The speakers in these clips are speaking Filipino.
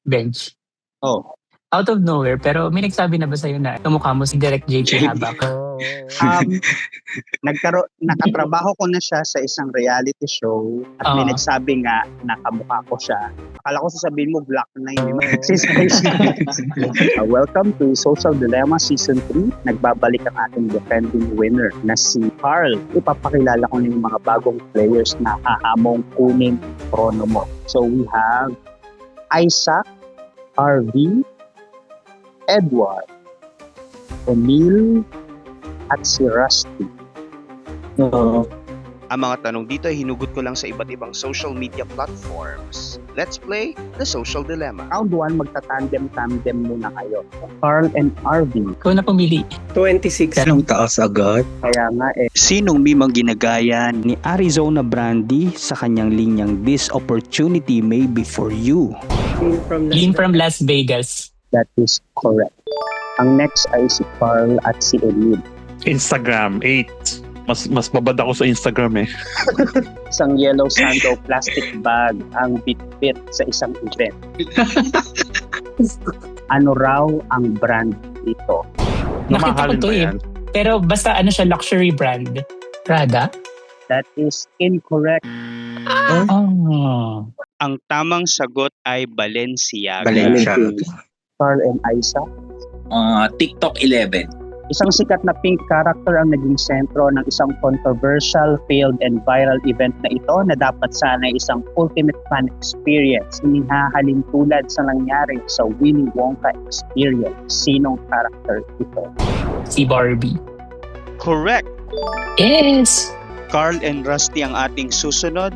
bench? Oh. Out of nowhere, pero may nagsabi na ba sa'yo na kamukha mo si Direk JP Habak? Nakatrabaho ko na siya sa isang reality show at may nagsabi nga na kamukha ko siya. Akala ko sasabihin mo Black 9. Welcome to Social Dilemma Season 3. Nagbabalik ang ating defending winner na si Carl. Ipapakilala ko na yung mga bagong players na hahamong kunin trono mo. So we have Isaac, RV, Edward, Emil, at si Rusty. Ang mga tanong dito ay hinugot ko lang sa iba't ibang social media platforms. Let's play the Social Dilemma. Round 1, magtatandem-tandem muna kayo. Carl and RV. Ikaw na pumili. 26. Anong taas agad? Kaya nga Sinong mimang ginagaya ni Arizona Brandy sa kanyang linyang This Opportunity May Be For You? Lean from Las Vegas. that is correct. Ang next ay si Carl at si Emil. Instagram, 8. Mas babad ako sa Instagram eh. Isang yellow sando plastic bag ang bitbit sa isang event. Ano raw ang brand dito? Nakita ko Mamahalin to ba eh. yan? Pero basta ano siya, luxury brand. Prada? That is incorrect. Oh. Ang tamang sagot ay Balenciaga. Carl and Isaac. TikTok 11. Isang sikat na pink character ang naging sentro ng isang controversial, failed, and viral event na ito na dapat sana isang ultimate fan experience. Inihahalin tulad sa nangyari sa Willy Wonka experience. Sinong character ito? Si Barbie. Correct. Yes! Carl and Rusty ang ating susunod.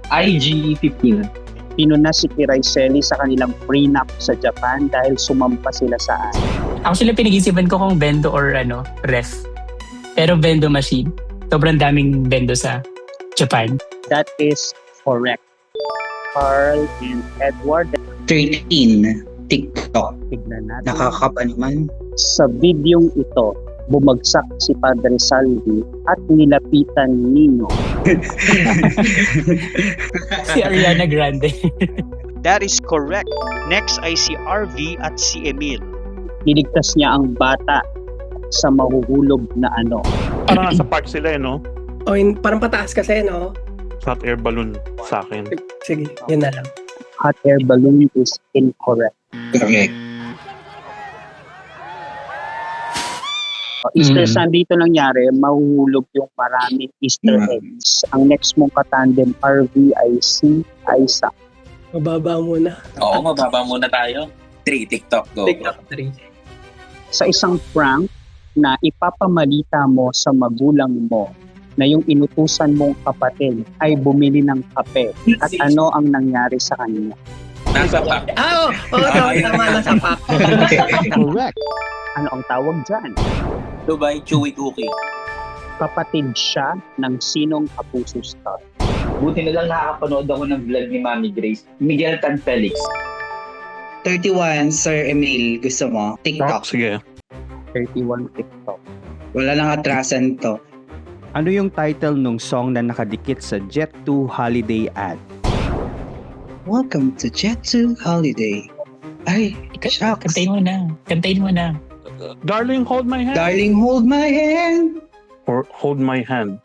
IG-15. Pinuna si Kiray Selly sa kanilang prenup sa Japan dahil sumampa sila saan? Actually, pinag-isipan ko kung bendo or ref. Pero bendo machine. Sobrang daming bendo sa Japan. That is correct. Carl and Edward. 13. TikTok. Tignan natin. Nakakapa naman. Sa videong ito, bumagsak si Padre Salvi at nilapitan ni Nino. Si Ariana Grande. That is correct. Next ay si RV at si Emil. Niligtas niya ang bata sa mahuhulog na ano. Parang nasa park sila eh, no? O, parang pataas kasi, no? Hot air balloon sa akin. Sige, yun na lang. Hot air balloon is incorrect. Correct. Easter Sunday ito nangyari, mahuhulog yung maraming Easter eggs. Ang next mong katandem RV ay si Isaac. Mababa muna. Oo, mababa muna tayo. 3. TikTok. Go. TikTok 3. Sa isang prank na ipapamalita mo sa magulang mo na yung inutusan mong kapatid ay bumili ng kape at ano ang nangyari sa kanya? Nasa pack. Tama na sa pack. Correct. Ano ang tawag dyan? Dubai Chewy Cookie. Kapatid siya ng sinong Kapuso star? Buti na lang nakakapanood ako ng vlog ni Mami Grace. Miguel Tan Felix. 31, Sir Emil. Gusto mo? TikTok. Sige. 31 TikTok. Wala nang atrasan to. Ano yung title nung song na nakadikit sa Jet2 holiday ad? Welcome to Jet2 Holiday. Ay, shucks. Kantayin mo na. Kantayin mo na. Darling, hold my hand. Darling, hold my hand. Or hold my hand.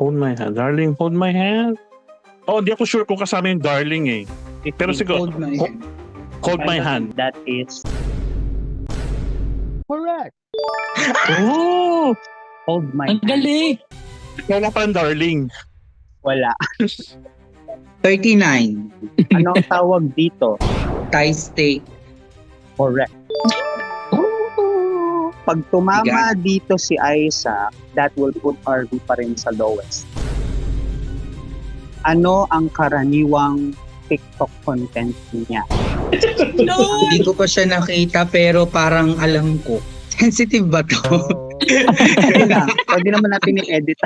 Hold my hand. Darling, hold my hand. Oh, di ako sure kung kasama yung darling eh. Pero siguro, Hold my hand. hold my hand. That is correct. Oh! Hold my Ang galing! Wala pa ang darling. Wala. 39. Ano ang tawag dito? Thai steak. Correct. Pag tumama dito si Isaac, that will put RV pa rin sa lowest. Ano ang karaniwang TikTok content niya? Hindi ko pa siya nakita pero parang alam ko. Sensitive ba to? Sige lang. Pwede naman natin i-edit.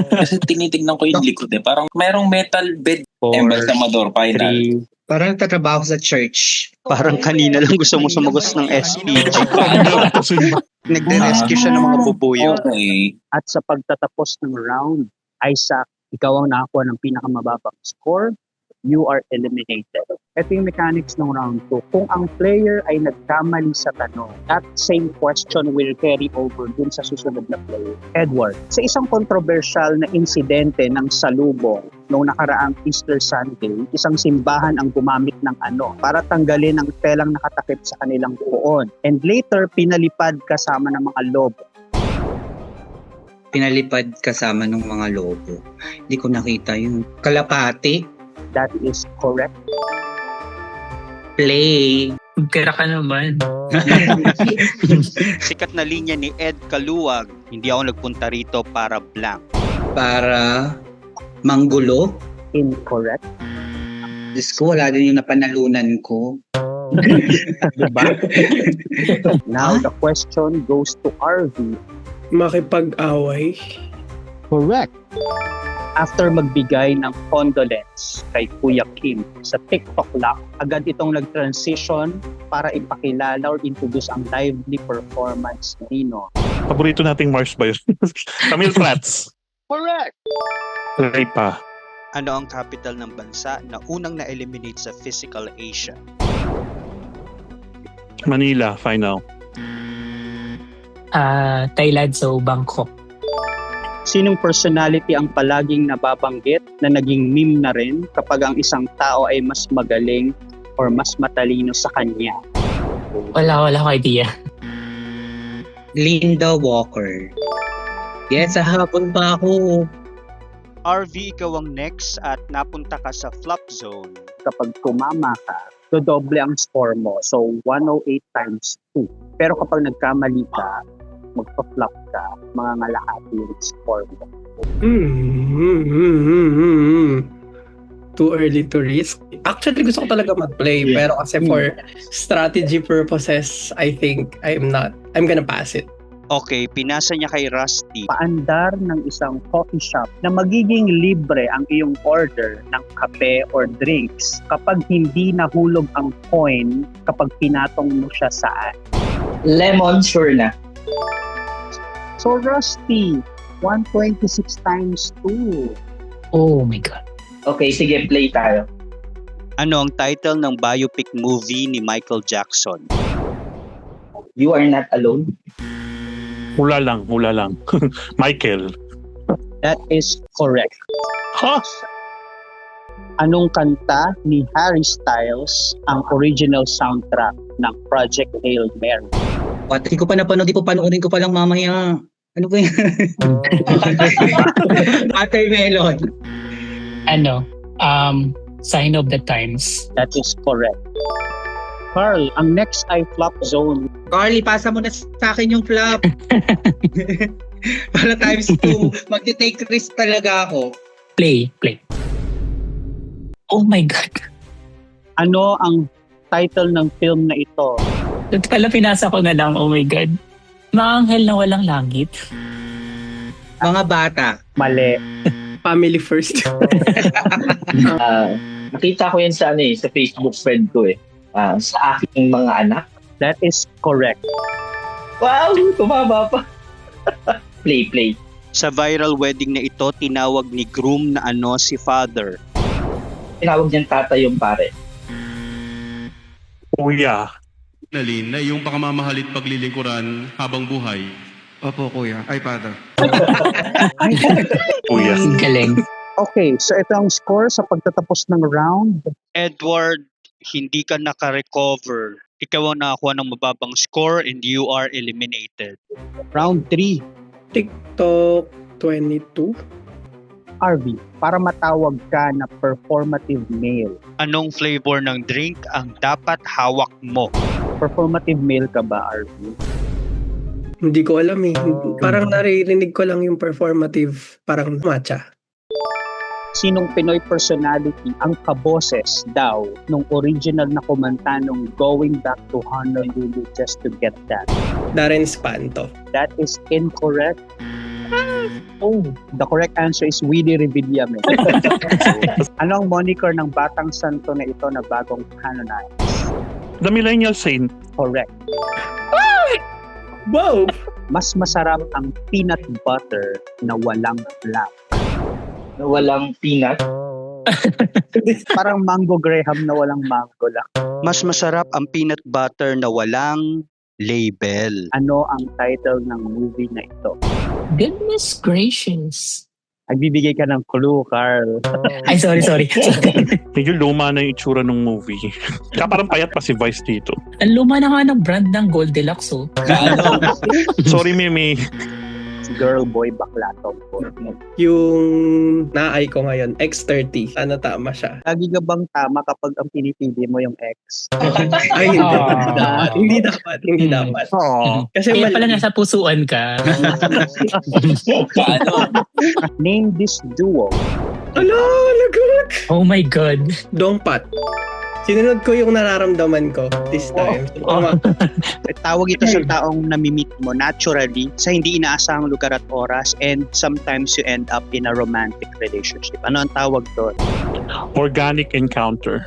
Kasi tinitignan ko yung likod eh. Parang merong metal bed. 4, Ember Amador Final. 3, Parang nagtatrabaho sa church. Parang kanina lang gusto mo sumagot ng SPG. Ano? Nagre-rescue siya ng mga bubuyo. Okay. At sa pagtatapos ng round, Isaac, ikaw ang nakakuha ng pinakamababang score. you are eliminated. Ito yung mechanics ng round 2. Kung ang player ay nagkamali sa tanong, that same question will carry over dun sa susunod na player. Edward, sa isang controversial na insidente ng salubong noong nakaraang Easter Sunday, isang simbahan ang gumamit ng para tanggalin ang telang nakatakip sa kanilang puon. And later, pinalipad kasama ng mga lobo. Pinalipad kasama ng mga lobo. Hindi ko nakita yung kalapati. That is correct. Play. Kaya ka naman. Sikat na linya ni Ed Kaluwag. Hindi ako nagpunta rito para blank. Para manggulo. Incorrect. Diyos ko, wala din yung napanalunan ko. Diba? Now, the question goes to RV. Makipag-away. Correct. After magbigay ng condolence kay Kuya Kim sa TikTok Lock, agad itong nag-transition para ipakilala or introduce ang lively performance ni Nino. Paborito nating Mars ba yun? Camille Prats. Correct! Ray pa. Ano ang capital ng bansa na unang na-eliminate sa Physical Asia? Manila, final. Thailand, so Bangkok. Sinong personality ang palaging nababanggit na naging meme na rin kapag ang isang tao ay mas magaling or mas matalino sa kanya? Wala ko idea. Linda Walker. Yes, hapon pa ako. RV, ikaw ang next at napunta ka sa flop zone. Kapag tumama ka, dodoble ang score mo. So, 108 times 2. Pero kapag nagkamali ka, magpa-flop ka, mga ngalahati yung score mo. Too early to risk. Actually, gusto ko talaga mag-play. Pero kasi for strategy purposes, I think I'm gonna pass it. Okay, pinasa niya kay Rusty. Paandar ng isang coffee shop na magiging libre ang iyong order ng kape or drinks kapag hindi nahulog ang coin kapag pinatong mo siya saan. Lemon, sure na. So, Rusty, 126 times 2. Oh my God. Okay, sige, play tayo. Ano ang title ng biopic movie ni Michael Jackson? You Are Not Alone. Hula lang. Michael. That is correct. Ha? Anong kanta ni Harry Styles ang original soundtrack ng Project Hail Mary? What? Hindi ko pa napanood. Di po panoorin ko pa lang mamaya. Ano ba yan? Watermelon. Sign of the Times. That is correct. Carl, ang next ay flop zone. Carly, pasa mo na sa akin yung flop. Para times 2. Magti-take risk talaga ako. Play. Oh my God. Ano ang title ng film na ito? Pala pinasa ko na lang, oh my God. Maanghel na walang langit. Mga bata. Mali. Family first. Nakita ko yan sa Facebook friend ko sa aking mga anak. That is correct. Wow, tumama pa. Play. Sa viral wedding na ito, tinawag ni groom na si father. Tinawag niyang tatay yung pare. Kuya. Na iyong pakamamahalit paglilingkuran habang buhay. Opo, kuya. Ay, father. Kuya. Galing. Okay, so ito ang score sa pagtatapos ng round. Edward, hindi ka naka-recover. Ikaw ang nakakuha ng mababang score and you are eliminated. Round 3. TikTok 22. RV, para matawag ka na performative male. Anong flavor ng drink ang dapat hawak mo? Performative male ka ba, RV? Hindi ko alam eh. Parang naririnig ko lang yung performative. Parang matcha. Sinong Pinoy personality ang kaboses daw nung original na kumanta nung Going Back to Honolulu Just to Get That? Darren Espanto. That is incorrect. Oh, the correct answer is Willie Revillame. Ano ang moniker ng Batang Santo na ito na bagong canonize? The Millennial Saint. Correct. Wow! Mas masarap ang peanut butter na walang flat. Walang peanut. Parang mango graham na walang mango lang. Mas masarap ang peanut butter na walang label. Ano ang title ng movie na ito? Goodness gracious. Nagbibigay ka ng clue, Carl. Ay, sorry. Medyo luma na yung itsura ng movie. Kaya parang payat pa si Vice dito. Ang luma na nga ng brand ng Goldilocks, oh. Sorry, Mimi. Girl, boy, bakla, tomboy. Yung naay ko ngayon, X30. Ano tama siya? Lagi ka bang tama kapag ang pinipili mo yung ex? Ay, hindi. Ah. Hindi dapat. Oh. Kasi Kaya pala mali. nasa pusuan ka. Name this duo. Ala, lagot! Oh my God. Dongpat. Sinunod ko yung nararamdaman ko this time. Tawag ito sa taong namimit mo naturally sa hindi inaasahang lugar at oras, and sometimes you end up in a romantic relationship. Ano ang tawag doon? Organic encounter.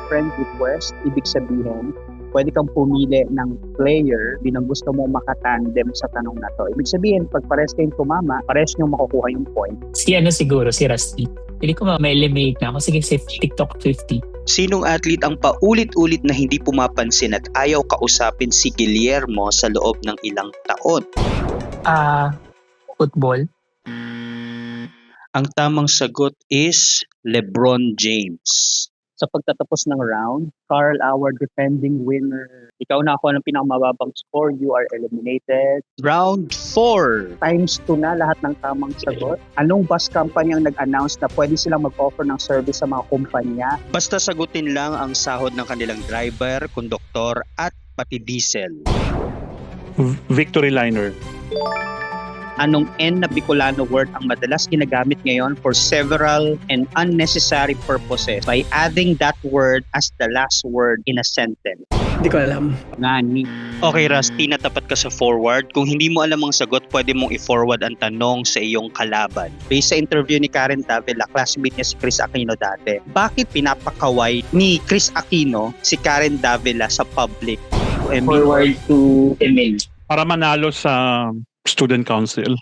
Friend request, ibig sabihin, pwede kang pumili ng player binang gusto mo makatandem sa tanong na to. Ibig sabihin, pag pares kayong tumama, pares nyo makukuha yung point. Si siguro, si Rusty. Hindi ko ma-eliminate na ako. Sige, si TikTok 50. Sinong athlete ang paulit-ulit na hindi pumapansin at ayaw kausapin si Guillermo sa loob ng ilang taon? Football. Ang tamang sagot is LeBron James. Sa pagtatapos ng round, Carl, our defending winner. Ikaw na ako ng pinakamababang score. You are eliminated. Round 4. Times 2 na lahat ng tamang sagot. Anong bus company ang nag-announce na pwede silang mag-offer ng service sa mga kumpanya? Basta sagutin lang ang sahod ng kanilang driver, konduktor at pati diesel. Victory liner. Anong N na Bicolano word ang madalas ginagamit ngayon for several and unnecessary purposes by adding that word as the last word in a sentence? Hindi ko alam. Ngani. Okay, Rusty, natapat ka sa forward. Kung hindi mo alam ang sagot, pwede mong i-forward ang tanong sa iyong kalaban. Based sa interview ni Karen Davila, classmate niya si Chris Aquino dati, bakit pinapakaway ni Chris Aquino si Karen Davila sa public? Forward to Emil. Para manalo sa student council.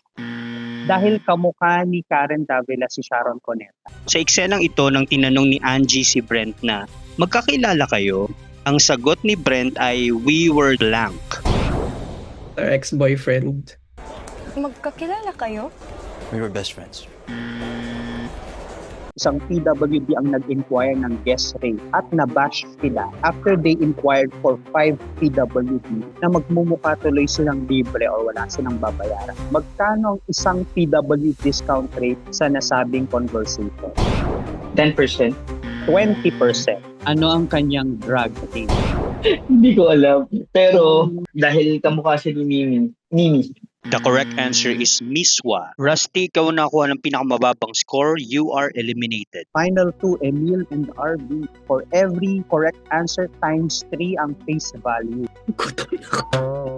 Dahil kamukha ni Karen Davila si Sharon Cuneta. Sa eksenang ito, nang tinanong ni Angie si Brent na, magkakilala kayo? Ang sagot ni Brent ay, we were blank. Our ex-boyfriend. Magkakilala kayo? We were best friends. Isang PWD ang nag-inquire ng guest rate at nabash sila after they inquired for 5 PWD na magmumukha tuloy silang libre o wala silang babayaran. Magkano ang isang PW discount rate sa nasabing conversation? 10%. 20%. Ano ang kanyang drug rate? Hindi ko alam. Pero dahil kamukha siya ni Mimi. The correct answer is Miswa. Rusty, ikaw nakuha ng pinakamababang score. You are eliminated. Final 2, Emil and RB. For every correct answer, times 3 ang face value.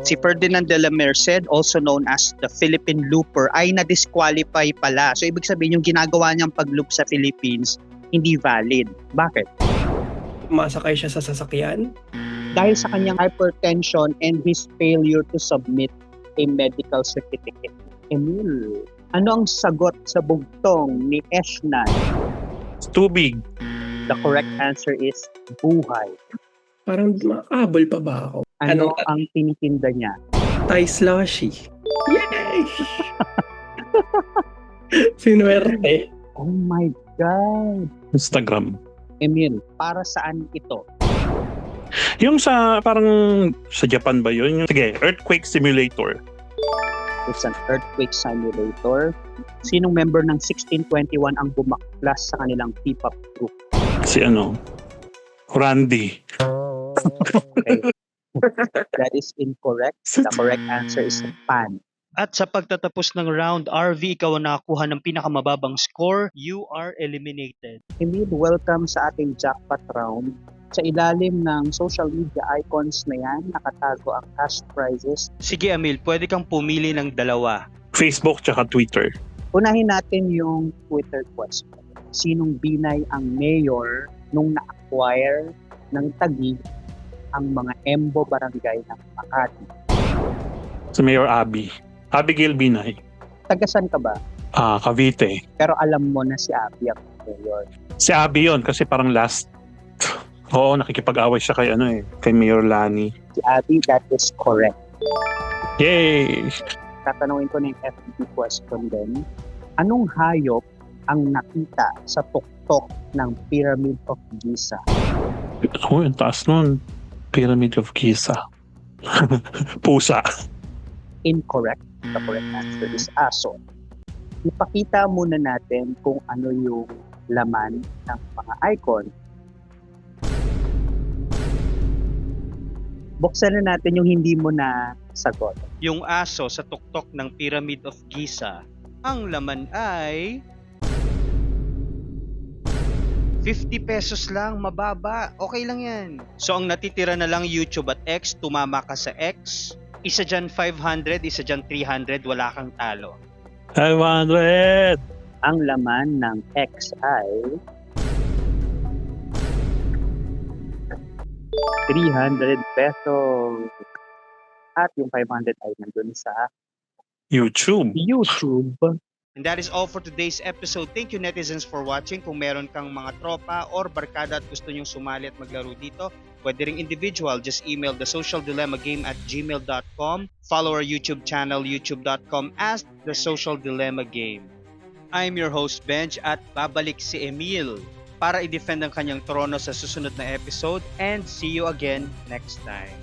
Si Ferdinand de la Merced, also known as the Philippine Looper, ay na-disqualify pala. So, ibig sabihin, yung ginagawa niyang pag-loop sa Philippines, hindi valid. Bakit? Masakay siya sa sasakyan. Dahil sa kanyang hypertension and his failure to submit a medical certificate. Emil, ano ang sagot sa bugtong ni Eshnan? Tubig. The correct answer is buhay. Parang makahabol pa ba ako? Ano ang tinitinda niya? Thai slushy. Yay! Sinuwerte. Oh my God! Instagram. Emil, para saan ito? Yung sa, parang sa Japan ba yun? Sige, earthquake simulator. It's an earthquake simulator. Sinong member ng 1621 ang bumaklas sa kanilang P-pop group? Si Randy. Okay. That is incorrect. The correct answer is Pan. At sa pagtatapos ng round, RV, ikaw ang nakakuha ng pinakamababang score. You are eliminated. Emil, welcome sa ating jackpot round. Sa ilalim ng social media icons na yan, nakatago ang cash prizes. Sige, Emil, pwede kang pumili ng dalawa. Facebook tsaka Twitter. Unahin natin yung Twitter question. Sinong binay ang mayor nung na-acquire ng Taguig ang mga Embo barangay ng Makati? Si Mayor Abby. Abigail Binay. Tagasan ka ba? Cavite. Pero alam mo na si Abby ang Mayor. Si Abby yun kasi parang last. Oo, nakikipag-away siya kay Mayor Lani. Si Abby, that is correct. Yay! Tatanungin ko na yung FTP question din. Anong hayop ang nakita sa tuktok ng Pyramid of Giza? Oh, ang taas nun. Pyramid of Giza. Pusa. Incorrect. The correct answer is aso. Ipakita muna natin kung ano yung laman ng mga icon. Buksan na natin yung hindi mo na sagot. Yung aso sa tuktok ng Pyramid of Giza, ang laman ay 50 pesos lang, mababa. Okay lang yan. So ang natitira na lang YouTube at X, tumama ka sa X. Isa dyan 500, isa dyan 300, wala kang talo. 500! Ang laman ng X ay 300 pesos. At yung 500 ay nandun sa YouTube. YouTube. And that is all for today's episode. Thank you netizens for watching. Kung meron kang mga tropa or barkada at gusto nyong sumali at maglaro dito, pwede ring individual, just email thesocialdilemma@gmail.com. Follow our YouTube channel, youtube.com as The Social Dilemma Game. I'm your host, Benj, at babalik si Emil para i-defend ang kanyang trono sa susunod na episode, and see you again next time.